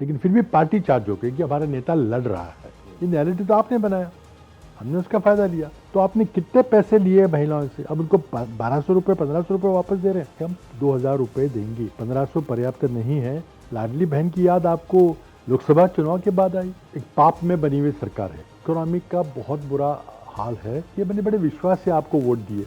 लेकिन फिर भी पार्टी चार्ज हो गई कि हमारा नेता लड़ रहा है। ये नैरेटिव तो आपने बनाया, हमने उसका फायदा लिया। तो आपने कितने पैसे लिए महिलाओं से? अब उनको 1200 रुपये 1500 रुपये वापस दे रहे हैं। हम 2000 रुपये देंगे, 1500 पर्याप्त नहीं है। लाडली बहन की याद आपको लोकसभा चुनाव के बाद आई। एक पाप में बनी हुई सरकार है, इकोनॉमी का बहुत बुरा हाल है। ये बड़े बड़े विश्वास से आपको वोट दिए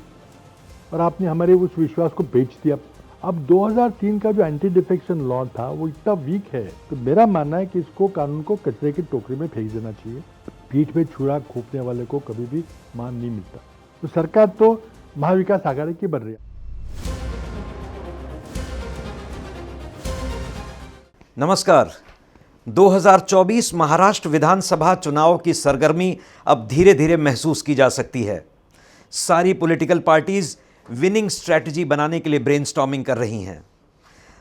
और आपने हमारे उस विश्वास को बेच दिया। अब 2003 का जो एंटी डिफेक्शन लॉ था वो इतना वीक है, तो मेरा मानना है कि इसको कानून को कचरे की टोकरी में फेंक देना चाहिए। पीठ पे छुरा घोंपने वाले को कभी भी मान नहीं मिलता। तो सरकार तो महाविकास आघाड़ी की बन रही है। नमस्कार। 2024 महाराष्ट्र विधानसभा चुनाव की सरगर्मी अब धीरे धीरे महसूस की जा सकती है। सारी पॉलिटिकल पार्टीज विनिंग स्ट्रैटेजी बनाने के लिए ब्रेनस्टॉर्मिंग कर रही हैं।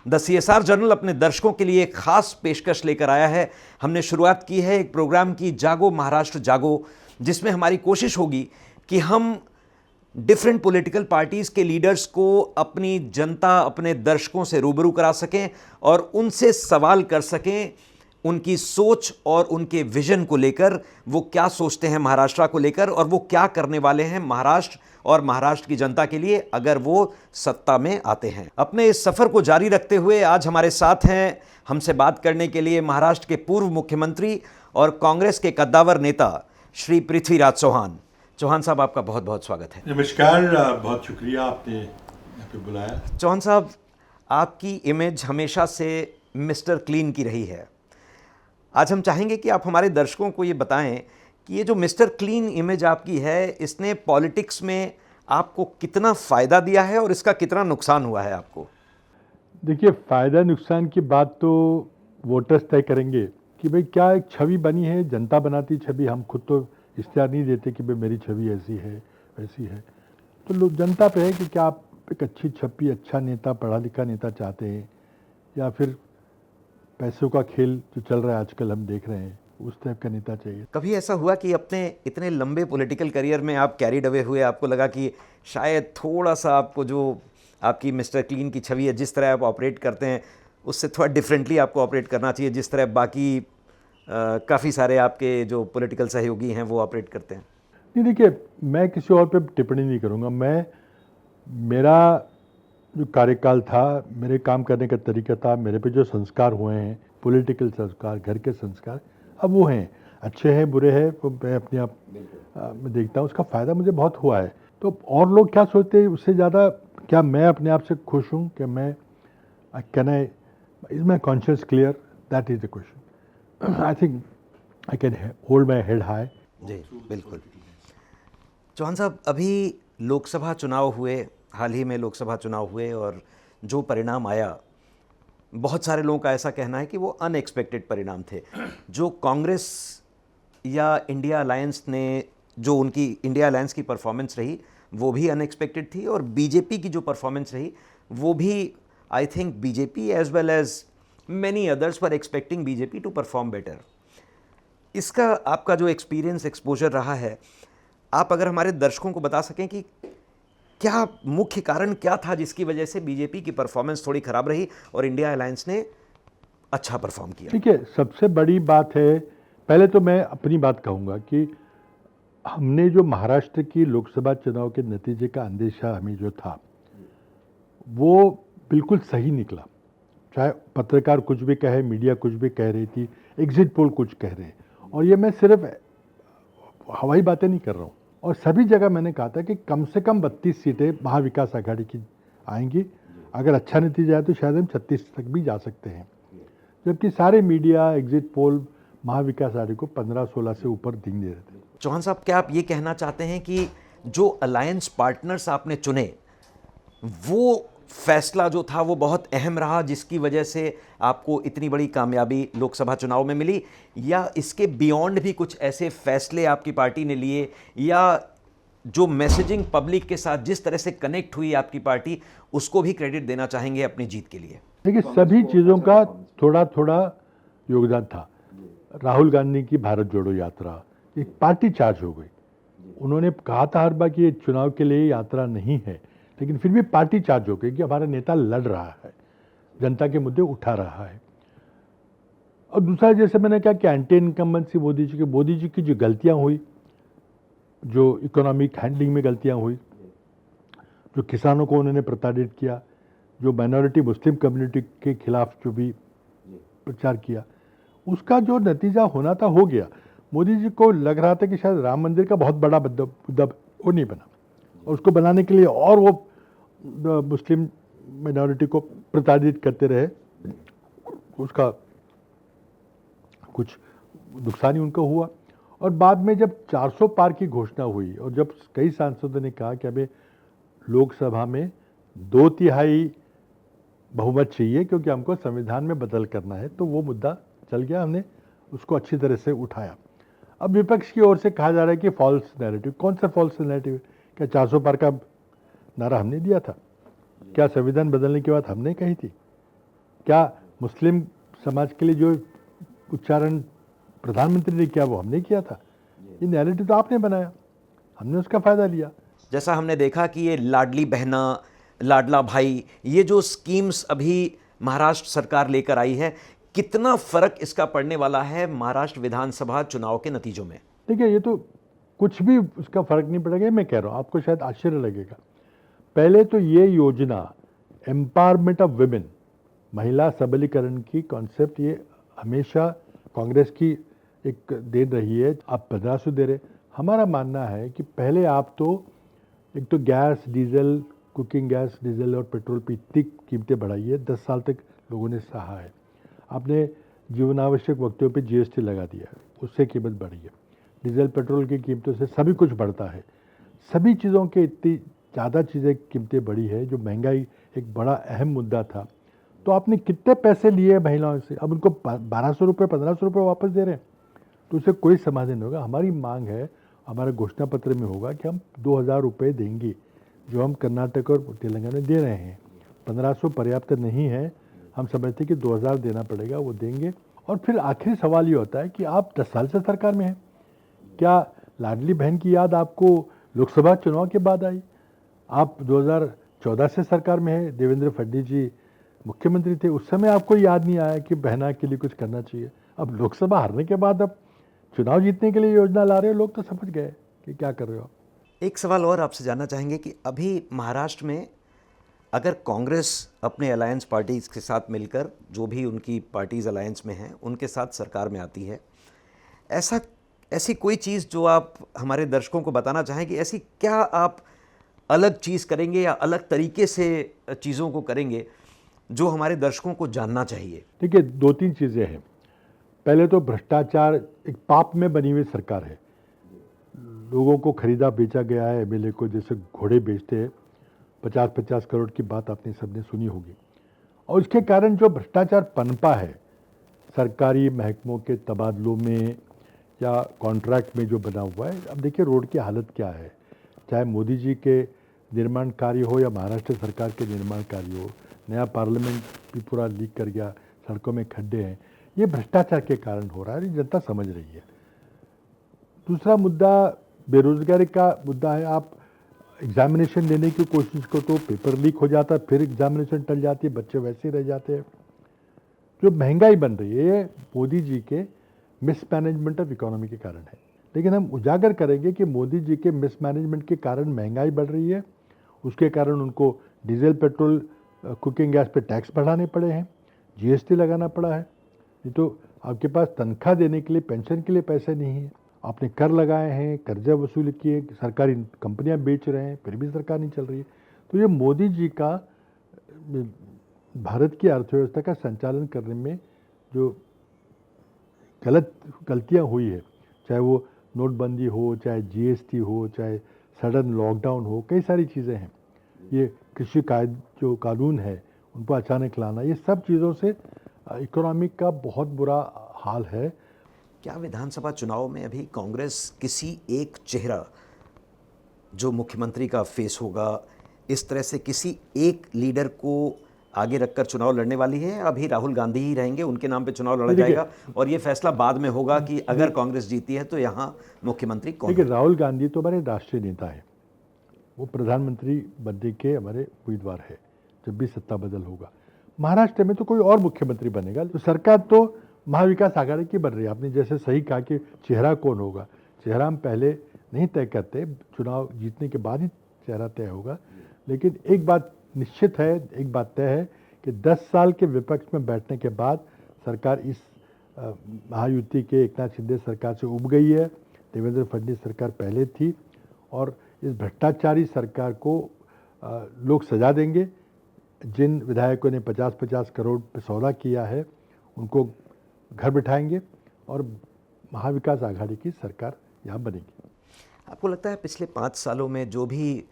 द सीएसआर जर्नल अपने दर्शकों के लिए एक खास पेशकश लेकर आया है। हमने शुरुआत की है एक प्रोग्राम की, जागो महाराष्ट्र जागो, जिसमें हमारी कोशिश होगी कि हम डिफरेंट पॉलिटिकल पार्टीज़ के लीडर्स को अपनी जनता, अपने दर्शकों से रूबरू करा सकें और उनसे सवाल कर सकें उनकी सोच और उनके विजन को लेकर। वो क्या सोचते हैं महाराष्ट्र को लेकर और वो क्या करने वाले हैं महाराष्ट्र और महाराष्ट्र की जनता के लिए अगर वो सत्ता में आते हैं। अपने इस सफ़र को जारी रखते हुए आज हमारे साथ हैं हमसे बात करने के लिए महाराष्ट्र के पूर्व मुख्यमंत्री और कांग्रेस के कद्दावर नेता श्री पृथ्वीराज चौहान। चौहान साहब, आपका बहुत बहुत स्वागत है। नमस्कार, बहुत शुक्रिया आपने यहाँ पे बुलाया। चौहान साहब, आपकी इमेज हमेशा से मिस्टर क्लीन की रही है। आज हम चाहेंगे कि आप हमारे दर्शकों को ये बताएं कि ये जो मिस्टर क्लीन इमेज आपकी है, इसने पॉलिटिक्स में आपको कितना फ़ायदा दिया है और इसका कितना नुकसान हुआ है आपको? देखिए, फ़ायदा नुकसान की बात तो वोटर्स तय करेंगे कि भाई क्या एक छवि बनी है, जनता बनाती छवि। हम खुद तो इख्तियार नहीं देते कि भाई मेरी छवि ऐसी है वैसी है। तो लोग जनता पे है कि क्या आप एक अच्छी छवि, अच्छा नेता, पढ़ा लिखा नेता चाहते हैं या फिर पैसों का खेल जो चल रहा है आजकल हम देख रहे हैं, उस टाइप का नेता चाहिए। कभी ऐसा हुआ कि अपने इतने लंबे पॉलिटिकल करियर में आप कैरिड अवे हुए, आपको लगा कि शायद थोड़ा सा आपको जो आपकी मिस्टर क्लीन की छवि है, जिस तरह आप ऑपरेट करते हैं उससे थोड़ा डिफरेंटली आपको ऑपरेट करना चाहिए, जिस तरह बाकी काफ़ी सारे आपके जो पॉलिटिकल सहयोगी हैं वो ऑपरेट करते हैं? नहीं, देखिए, मैं किसी और पे टिप्पणी नहीं करूँगा। मेरा जो कार्यकाल था, मेरे काम करने का तरीका था, मेरे पे जो संस्कार हुए हैं, पॉलिटिकल संस्कार, घर के संस्कार, अब वो हैं। अच्छे हैं, बुरे हैं, वो मैं अपने आप मैं देखता हूँ। उसका फ़ायदा मुझे बहुत हुआ है। तो और लोग क्या सोचते हैं उससे ज़्यादा, क्या मैं अपने आप से खुश हूँ कि मैं is my conscious clear? That is the question. I think I can hold my head high. जी बिल्कुल। चौहान साहब, अभी लोकसभा चुनाव हुए, हाल ही में लोकसभा चुनाव हुए और जो परिणाम आया, बहुत सारे लोगों का ऐसा कहना है कि वो अनएक्सपेक्टेड परिणाम थे। जो कांग्रेस या इंडिया अलायंस ने, जो उनकी इंडिया अलायंस की परफॉर्मेंस रही वो भी अनएक्सपेक्टेड थी और बीजेपी की जो परफॉर्मेंस रही वो भी, I think BJP as well as many others were expecting BJP to perform better. इसका आपका जो एक्सपीरियंस, एक्सपोजर रहा है, आप अगर हमारे दर्शकों को बता सकें कि क्या मुख्य कारण क्या था जिसकी वजह से बीजेपी की परफॉर्मेंस थोड़ी खराब रही और इंडिया अलायंस ने अच्छा परफॉर्म किया? ठीक है, सबसे बड़ी बात है, पहले तो मैं अपनी बात कहूँगा कि हमने जो महाराष्ट्र की लोकसभा चुनाव के नतीजे का अंदेशा हमें जो था वो बिल्कुल सही निकला। चाहे पत्रकार कुछ भी कहे, मीडिया कुछ भी कह रही थी, एग्जिट पोल कुछ कह रहे हैं, और ये मैं सिर्फ हवाई बातें नहीं कर रहा हूँ। और सभी जगह मैंने कहा था कि कम से कम 32 सीटें महाविकास आघाड़ी की आएंगी। अगर अच्छा नतीजा है तो शायद हम 36 तक भी जा सकते हैं। जबकि सारे media, exit poll Mahavikas Aghadi को 15-16 से ऊपर दिख दे रहे थे। चौहान साहब, क्या आप ये कहना चाहते हैं कि जो अलायंस पार्टनर्स आपने चुने वो फैसला जो था वो बहुत अहम रहा जिसकी वजह से आपको इतनी बड़ी कामयाबी लोकसभा चुनाव में मिली, या इसके बियॉन्ड भी कुछ ऐसे फैसले आपकी पार्टी ने लिए, या जो मैसेजिंग पब्लिक के साथ जिस तरह से कनेक्ट हुई आपकी पार्टी, उसको भी क्रेडिट देना चाहेंगे अपनी जीत के लिए? देखिए, सभी चीज़ों का थोड़ा थोड़ा योगदान था। राहुल गांधी की भारत जोड़ो यात्रा, एक पार्टी चार्ज हो गई। उन्होंने कहा था हर बार कि ये चुनाव के लिए यात्रा नहीं है, लेकिन फिर भी पार्टी चार्ज हो गई कि हमारा नेता लड़ रहा है, जनता के मुद्दे उठा रहा है। और दूसरा जैसे मैंने कहा कि एंटी इनकम्बेंसी मोदी जी की जो गलतियां हुई, जो इकोनॉमिक हैंडलिंग में गलतियां हुई, जो किसानों को उन्होंने प्रताड़ित किया, जो माइनॉरिटी मुस्लिम कम्युनिटी के खिलाफ जो भी प्रचार किया, उसका जो नतीजा होना था हो गया। मोदी जी को लग रहा था कि शायद राम मंदिर का बहुत बड़ा मुद्दा वो नहीं बना, और उसको बनाने के लिए और वो मुस्लिम माइनॉरिटी को प्रताड़ित करते रहे, उसका कुछ नुकसान ही उनको हुआ। और बाद में जब 400 पार की घोषणा हुई और जब कई सांसदों ने कहा कि हमें लोकसभा में 2/3 बहुमत चाहिए क्योंकि हमको संविधान में बदल करना है, तो वो मुद्दा चल गया, हमने उसको अच्छी तरह से उठाया। अब विपक्ष की ओर से कहा जा रहा है कि फॉल्स नैरेटिव। कौन सा फॉल्स नैरेटिव? क्या 400 पार का नारा हमने दिया था? क्या संविधान बदलने की बात हमने कही थी? क्या मुस्लिम समाज के लिए जो उच्चारण प्रधानमंत्री ने किया वो हमने किया था? ये नैरेटिव तो आपने बनाया, हमने उसका फायदा लिया। जैसा हमने देखा कि ये लाडली बहना, लाडला भाई, ये जो स्कीम्स अभी महाराष्ट्र सरकार लेकर आई है, कितना फर्क इसका पड़ने वाला है महाराष्ट्र विधानसभा चुनाव के नतीजों में? देखिए, ये तो कुछ भी उसका फर्क नहीं पड़ेगा, मैं कह रहा हूँ, आपको शायद आश्चर्य लगेगा। पहले तो ये योजना एम्पावरमेंट ऑफ विमेन, महिला सबलीकरण की कॉन्सेप्ट, ये हमेशा कांग्रेस की एक देन रही है। आप 1500 दे रहे, हमारा मानना है कि पहले आप तो एक तो gas, diesel, cooking gas, diesel और पेट्रोल पे इतनी कीमतें बढ़ाई है, 10 साल तक लोगों ने सहा है। आपने जीवन आवश्यक वस्तुओं पे जीएसटी लगा दिया है, उससे कीमत बढ़ी है। डीजल पेट्रोल की कीमतों से सभी कुछ बढ़ता है, सभी चीज़ों के इतनी ज़्यादा चीज़ें कीमतें बढ़ी है, जो महंगाई एक बड़ा अहम मुद्दा था। तो आपने कितने पैसे लिए महिलाओं से, अब उनको 1200 रुपये 1500 रुपये वापस दे रहे हैं, तो उससे कोई समाधान नहीं होगा। हमारी मांग है, हमारे घोषणा पत्र में होगा कि हम 2000 रुपये देंगे, जो हम कर्नाटक और तेलंगाना में दे रहे हैं। 1500 पर्याप्त नहीं है, हम समझते कि 2000 देना पड़ेगा, वो देंगे। और फिर आखिरी सवाल ये होता है कि आप 10 साल से सरकार में हैं, क्या लाडली बहन की याद आपको लोकसभा चुनाव के बाद आई? आप 2014 से सरकार में हैं, देवेंद्र फडणवीस जी मुख्यमंत्री थे, उस समय आपको याद नहीं आया कि बहना के लिए कुछ करना चाहिए? अब लोकसभा हारने के बाद अब चुनाव जीतने के लिए योजना ला रहे हो, लोग तो समझ गए कि क्या कर रहे हो। एक सवाल और आपसे जानना चाहेंगे कि अभी महाराष्ट्र में अगर कांग्रेस अपने अलायंस पार्टीज़ के साथ मिलकर, जो भी उनकी पार्टीज़ अलायंस में हैं, उनके साथ सरकार में आती है, ऐसी कोई चीज़ जो आप हमारे दर्शकों को बताना चाहें कि ऐसी क्या आप अलग चीज़ करेंगे या अलग तरीके से चीज़ों को करेंगे जो हमारे दर्शकों को जानना चाहिए? देखिए, 2-3 चीज़ें हैं। पहले तो भ्रष्टाचार एक पाप में बनी हुई सरकार है। लोगों को खरीदा बेचा गया है, एमएलए को जैसे घोड़े बेचते हैं। 50-50 करोड़ की बात आपने सबने सुनी होगी। और इसके कारण जो भ्रष्टाचार पनपा है सरकारी महकमों के तबादलों में या कॉन्ट्रैक्ट में जो बना हुआ है, अब देखिए रोड की हालत क्या है, चाहे मोदी जी के निर्माण कार्य हो या महाराष्ट्र सरकार के निर्माण कार्य हो। नया पार्लियामेंट भी पूरा लीक कर गया, सड़कों में खड्डे हैं, ये भ्रष्टाचार के कारण हो रहा है, जनता समझ रही है। दूसरा मुद्दा बेरोजगारी का मुद्दा है। आप एग्जामिनेशन लेने की कोशिश करो तो पेपर लीक हो जाता है, फिर एग्जामिनेशन टल जाती है, बच्चे वैसे ही रह जाते हैं। जो महंगाई बन रही है, ये मोदी जी के मिसमैनेजमेंट ऑफ इकोनॉमी के कारण है। लेकिन हम उजागर करेंगे कि मोदी जी के मिसमैनेजमेंट के कारण महंगाई बढ़ रही है, उसके कारण उनको डीजल पेट्रोल कुकिंग गैस पे टैक्स बढ़ाने पड़े हैं, जीएसटी लगाना पड़ा है। ये तो आपके पास तनख्वाह देने के लिए, पेंशन के लिए पैसे नहीं है, आपने कर लगाए हैं, कर्जा वसूल किए, सरकारी कंपनियां बेच रहे हैं, फिर भी सरकार नहीं चल रही है। तो ये मोदी जी का भारत की अर्थव्यवस्था का संचालन करने में जो गलतियां हुई है, चाहे वो नोटबंदी हो, चाहे जीएसटी हो, चाहे सडन लॉकडाउन हो, कई सारी चीज़ें हैं। ये कृषि जो कानून है उनको अचानक लाना, ये सब चीज़ों से इकोनॉमिक का बहुत बुरा हाल है। क्या विधानसभा चुनाव में अभी कांग्रेस किसी एक चेहरा जो मुख्यमंत्री का फेस होगा, इस तरह से किसी एक लीडर को आगे रखकर चुनाव लड़ने वाली है? अभी राहुल गांधी ही रहेंगे, उनके नाम पे चुनाव लड़ा जाएगा और ये फैसला बाद में होगा कि अगर कांग्रेस जीती है तो यहाँ मुख्यमंत्री कौन है? देखिए, राहुल गांधी तो हमारे राष्ट्रीय नेता है, वो प्रधानमंत्री बनने के हमारे उम्मीदवार है जब भी सत्ता बदल होगा। महाराष्ट्र में तो कोई और मुख्यमंत्री बनेगा, तो सरकार तो महाविकास आघाड़ी की बन रही है। आपने जैसे सही कहा कि चेहरा कौन होगा, चेहरा हम पहले नहीं तय करते, चुनाव जीतने के बाद ही चेहरा तय होगा। लेकिन एक बात निश्चित है, एक बात तय है कि 10 साल के विपक्ष में बैठने के बाद सरकार इस महायुति के एकनाथ शिंदे सरकार से उब गई है। देवेंद्र फडणवीस सरकार पहले थी और इस भ्रष्टाचारी सरकार को लोग सजा देंगे। जिन विधायकों ने 50-50 करोड़ पे सौदा किया है उनको घर बिठाएंगे और महाविकास आघाड़ी की सरकार यहाँ बनेगी। आपको लगता है पिछले 5 सालों में जो भी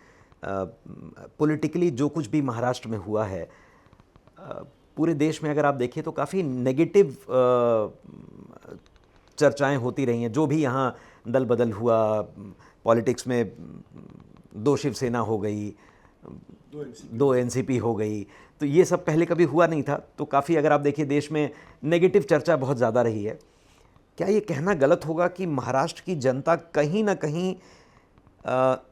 पॉलिटिकली जो कुछ भी महाराष्ट्र में हुआ है, पूरे देश में अगर आप देखिए तो काफ़ी नेगेटिव चर्चाएं होती रही हैं। जो भी यहाँ दल बदल हुआ, पॉलिटिक्स में 2 शिवसेना हो गई, 2 एनसीपी हो गई, तो ये सब पहले कभी हुआ नहीं था। तो काफ़ी अगर आप देखिए देश में नेगेटिव चर्चा बहुत ज़्यादा रही है। क्या ये कहना गलत होगा कि महाराष्ट्र की जनता कहीं ना कहीं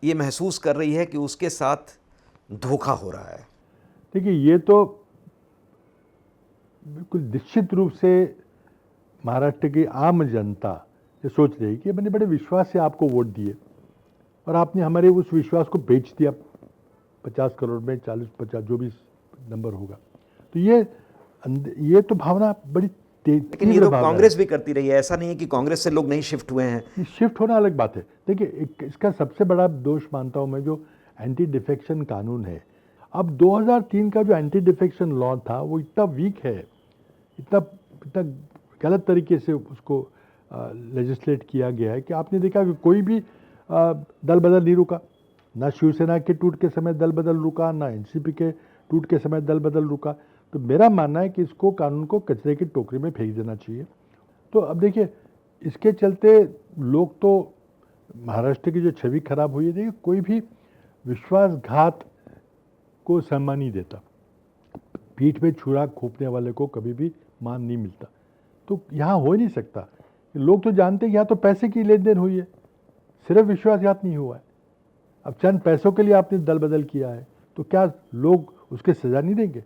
ये महसूस कर रही है कि उसके साथ धोखा हो रहा है? देखिए, ये तो बिल्कुल निश्चित रूप से महाराष्ट्र की आम जनता ये सोच रही है कि मैंने बड़े विश्वास से आपको वोट दिए और आपने हमारे उस विश्वास को बेच दिया 50 करोड़ में, 40-50 जो भी नंबर होगा। तो ये तो भावना बड़ी लेकिन ये तो कांग्रेस भी करती रही है। ऐसा नहीं है कि कांग्रेस से लोग नहीं शिफ्ट हुए हैं। शिफ्ट होना अलग बात है। देखिए, इसका सबसे बड़ा दोष मानता हूं मैं जो एंटी डिफेक्शन कानून है। अब 2003 का जो एंटी डिफेक्शन लॉ था वो इतना वीक है, इतना गलत तरीके से उसको लेजिस्लेट किया गया है कि आपने देखा कि कोई भी दल बदल नहीं रुका। ना शिवसेना के टूट के समय दल बदल रुका, ना एनसीपी के टूट के समय दल बदल रुका। तो मेरा मानना है कि इसको कानून को कचरे की टोकरी में फेंक देना चाहिए। तो अब देखिए, इसके चलते लोग तो महाराष्ट्र की जो छवि खराब हुई है, देखिए कोई भी विश्वासघात को सम्मान नहीं देता। पीठ पे छुरा खोपने वाले को कभी भी मान नहीं मिलता। तो यहाँ हो ही नहीं सकता। लोग तो जानते हैं यहाँ तो पैसे की लेन देन हुई है, सिर्फ विश्वासघात नहीं हुआ है। अब चंद पैसों के लिए आपने दल बदल किया है तो क्या लोग उसके सजा नहीं देंगे?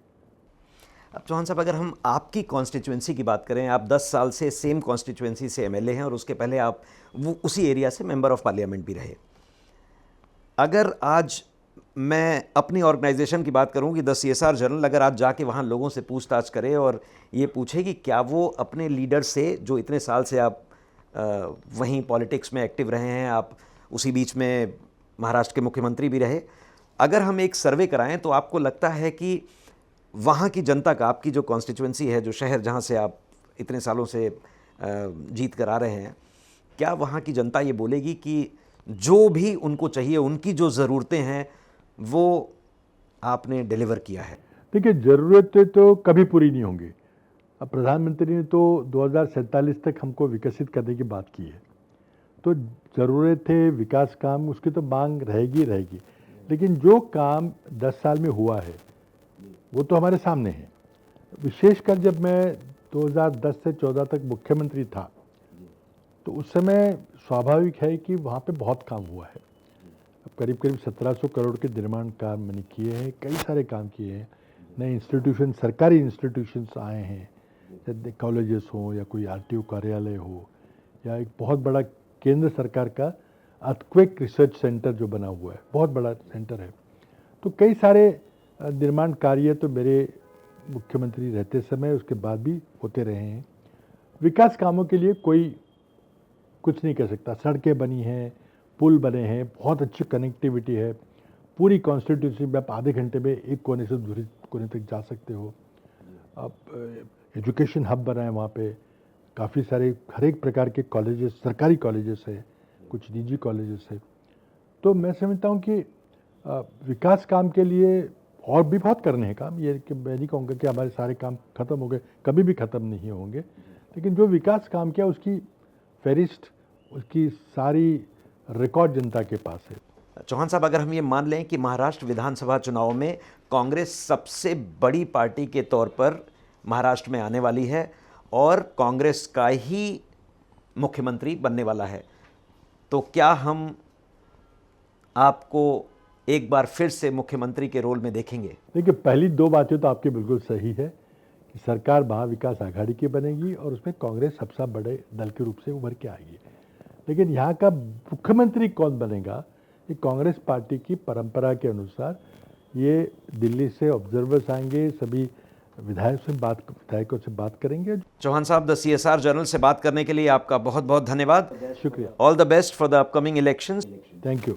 अब चौहान साहब, अगर हम आपकी कॉन्स्टिट्यूएंसी की बात करें, आप 10 साल से सेम कॉन्स्टिट्यूएंसी से एमएलए हैं और उसके पहले आप वो उसी एरिया से मेंबर ऑफ पार्लियामेंट भी रहे। अगर आज मैं अपनी ऑर्गेनाइजेशन की बात करूं कि द CSR जर्नल, अगर आज जाके वहां लोगों से पूछताछ करें और ये पूछे कि क्या वो अपने लीडर से, जो इतने साल से आप वहीं पॉलिटिक्स में एक्टिव रहे हैं, आप उसी बीच में महाराष्ट्र के मुख्यमंत्री भी रहे, अगर हम एक सर्वे कराएं तो आपको लगता है कि वहाँ की जनता का, आपकी जो कॉन्स्टिट्यूएंसी है, जो शहर जहाँ से आप इतने सालों से जीत कर आ रहे हैं, क्या वहाँ की जनता ये बोलेगी कि जो भी उनको चाहिए, उनकी जो ज़रूरतें हैं, वो आपने डिलीवर किया है? देखिए, ज़रूरतें तो कभी पूरी नहीं होंगी। अब प्रधानमंत्री ने तो 2047 तक हमको विकसित करने की बात की है, तो ज़रूरतें, विकास काम, उसकी तो मांग रहेगी। लेकिन जो काम 10 साल में हुआ है वो तो हमारे सामने है। विशेषकर जब मैं 2010 से 14 तक मुख्यमंत्री था तो उस समय स्वाभाविक है कि वहाँ पे बहुत काम हुआ है। अब करीब 1700 करोड़ के निर्माण काम मैंने किए हैं, कई सारे काम किए हैं। नए इंस्टीट्यूशन, सरकारी इंस्टीट्यूशंस आए हैं, जैसे कॉलेजेस हो या कोई RTO कार्यालय हो या एक बहुत बड़ा केंद्र सरकार का अर्थक्वेक रिसर्च सेंटर जो बना हुआ है, बहुत बड़ा सेंटर है। तो कई सारे निर्माण कार्य तो मेरे मुख्यमंत्री रहते समय, उसके बाद भी होते रहे हैं। विकास कामों के लिए कोई कुछ नहीं कर सकता। सड़कें बनी हैं, पुल बने हैं, बहुत अच्छी कनेक्टिविटी है। पूरी कॉन्स्टिट्यूंसी में आप आधे घंटे में एक कोने से दूसरे कोने तक जा सकते हो। अब एजुकेशन हब बना है वहाँ पे, काफ़ी सारे हर एक प्रकार के कॉलेजेस, सरकारी कॉलेजेस है, कुछ निजी कॉलेजेस है। तो मैं समझता हूँ कि विकास काम के लिए और भी बहुत करने हैं काम। ये कि मैं नहीं कहूँगा कि हमारे सारे काम खत्म हो गए, कभी भी ख़त्म नहीं होंगे। लेकिन जो विकास काम किया उसकी फहरिस्त, उसकी सारी रिकॉर्ड जनता के पास है। चौहान साहब, अगर हम ये मान लें कि महाराष्ट्र विधानसभा चुनाव में कांग्रेस सबसे बड़ी पार्टी के तौर पर महाराष्ट्र में आने वाली है और कांग्रेस का ही मुख्यमंत्री बनने वाला है, तो क्या हम आपको एक बार फिर से मुख्यमंत्री के रोल में देखेंगे? देखिए, पहली 2 बातें तो आपकी बिल्कुल सही है कि सरकार महाविकास आघाड़ी की बनेगी और उसमें कांग्रेस सबसे बड़े दल के रूप से उभर के आएगी। लेकिन यहाँ का मुख्यमंत्री कौन बनेगा, ये कांग्रेस पार्टी की परंपरा के अनुसार ये दिल्ली से ऑब्जर्वर्स आएंगे, सभी विधायकों से बात करेंगे। चौहान साहब, द CSR जर्नल से बात करने के लिए आपका बहुत बहुत धन्यवाद। शुक्रिया। All the best for the upcoming elections. Thank you.